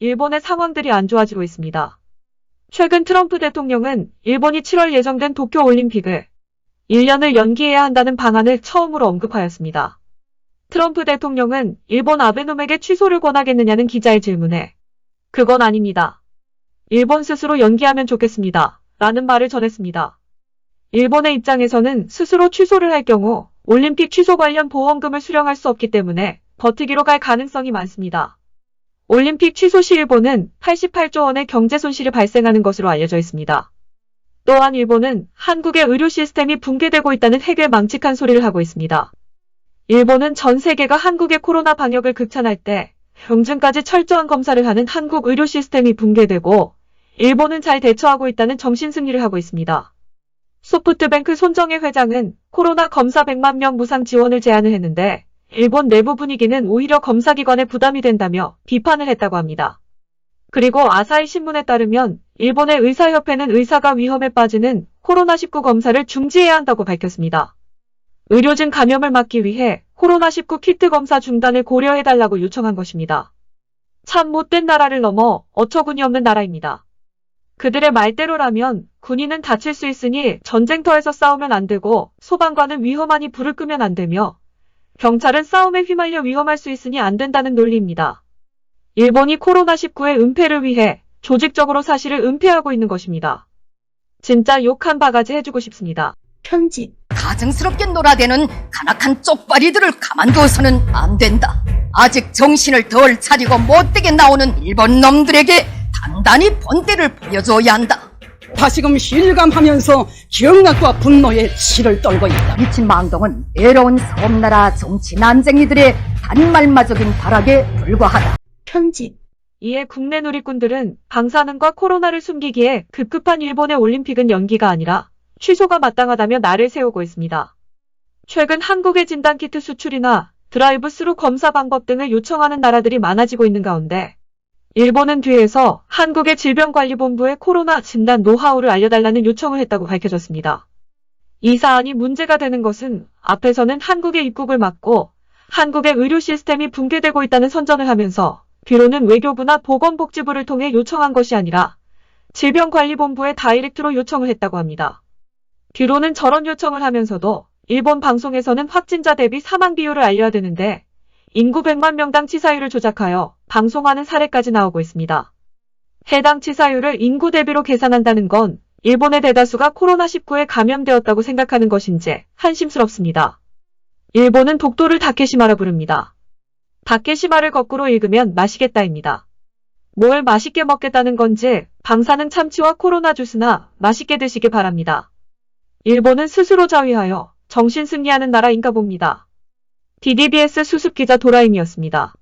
일본의 상황들이 안 좋아지고 있습니다. 최근 트럼프 대통령은 일본이 7월 예정된 도쿄올림픽을 1년을 연기해야 한다는 방안을 처음으로 언급하였습니다. 트럼프 대통령은 일본 아베놈에게 취소를 권하겠느냐는 기자의 질문에 그건 아닙니다. 일본 스스로 연기하면 좋겠습니다. 라는 말을 전했습니다. 일본의 입장에서는 스스로 취소를 할 경우 올림픽 취소 관련 보험금을 수령할 수 없기 때문에 버티기로 갈 가능성이 많습니다. 올림픽 취소 시 일본은 88조 원의 경제 손실이 발생하는 것으로 알려져 있습니다. 또한 일본은 한국의 의료 시스템이 붕괴되고 있다는 해괴 망측한 소리를 하고 있습니다. 일본은 전 세계가 한국의 코로나 방역을 극찬할 때 병증까지 철저한 검사를 하는 한국 의료 시스템이 붕괴되고 일본은 잘 대처하고 있다는 정신승리를 하고 있습니다. 소프트뱅크 손정혜 회장은 코로나 검사 100만 명 무상 지원을 제안을 했는데 일본 내부 분위기는 오히려 검사기관에 부담이 된다며 비판을 했다고 합니다. 그리고 아사히 신문에 따르면 일본의 의사협회는 의사가 위험에 빠지는 코로나19 검사를 중지해야 한다고 밝혔습니다. 의료진 감염을 막기 위해 코로나19 키트 검사 중단을 고려해달라고 요청한 것입니다. 참 못된 나라를 넘어 어처구니 없는 나라입니다. 그들의 말대로라면 군인은 다칠 수 있으니 전쟁터에서 싸우면 안 되고 소방관은 위험하니 불을 끄면 안 되며 경찰은 싸움에 휘말려 위험할 수 있으니 안 된다는 논리입니다. 일본이 코로나19의 은폐를 위해 조직적으로 사실을 은폐하고 있는 것입니다. 진짜 욕 한 바가지 해주고 싶습니다. 편집. 가증스럽게 놀아대는 간악한 쪽발이들을 가만두어서는 안 된다. 아직 정신을 덜 차리고 못되게 나오는 일본 놈들에게 단단히 본때를 보여줘야 한다. 다시금 실감하면서 기억락과 분노에 치를 떨고 있다. 미친 망동은 외로운 섬나라 정치 난쟁이들의 단말마적인 발악에 불과하다. 편집. 이에 국내 누리꾼들은 방사능과 코로나를 숨기기에 급급한 일본의 올림픽은 연기가 아니라 취소가 마땅하다며 날을 세우고 있습니다. 최근 한국의 진단키트 수출이나 드라이브스루 검사 방법 등을 요청하는 나라들이 많아지고 있는 가운데 일본은 뒤에서 한국의 질병관리본부에 코로나 진단 노하우를 알려달라는 요청을 했다고 밝혀졌습니다. 이 사안이 문제가 되는 것은 앞에서는 한국의 입국을 막고 한국의 의료 시스템이 붕괴되고 있다는 선전을 하면서 뒤로는 외교부나 보건복지부를 통해 요청한 것이 아니라 질병관리본부에 다이렉트로 요청을 했다고 합니다. 뒤로는 저런 요청을 하면서도 일본 방송에서는 확진자 대비 사망 비율을 알려야 되는데 인구 100만 명당 치사율을 조작하여 방송하는 사례까지 나오고 있습니다. 해당 치사율을 인구 대비로 계산한다는 건 일본의 대다수가 코로나19에 감염되었다고 생각하는 것인지 한심스럽습니다. 일본은 독도를 다케시마라 부릅니다. 다케시마를 거꾸로 읽으면 마시겠다입니다. 뭘 맛있게 먹겠다는 건지 방사능 참치와 코로나 주스나 맛있게 드시길 바랍니다. 일본은 스스로 자위하여 정신승리하는 나라인가 봅니다. DDBS 수습기자 도라임이었습니다.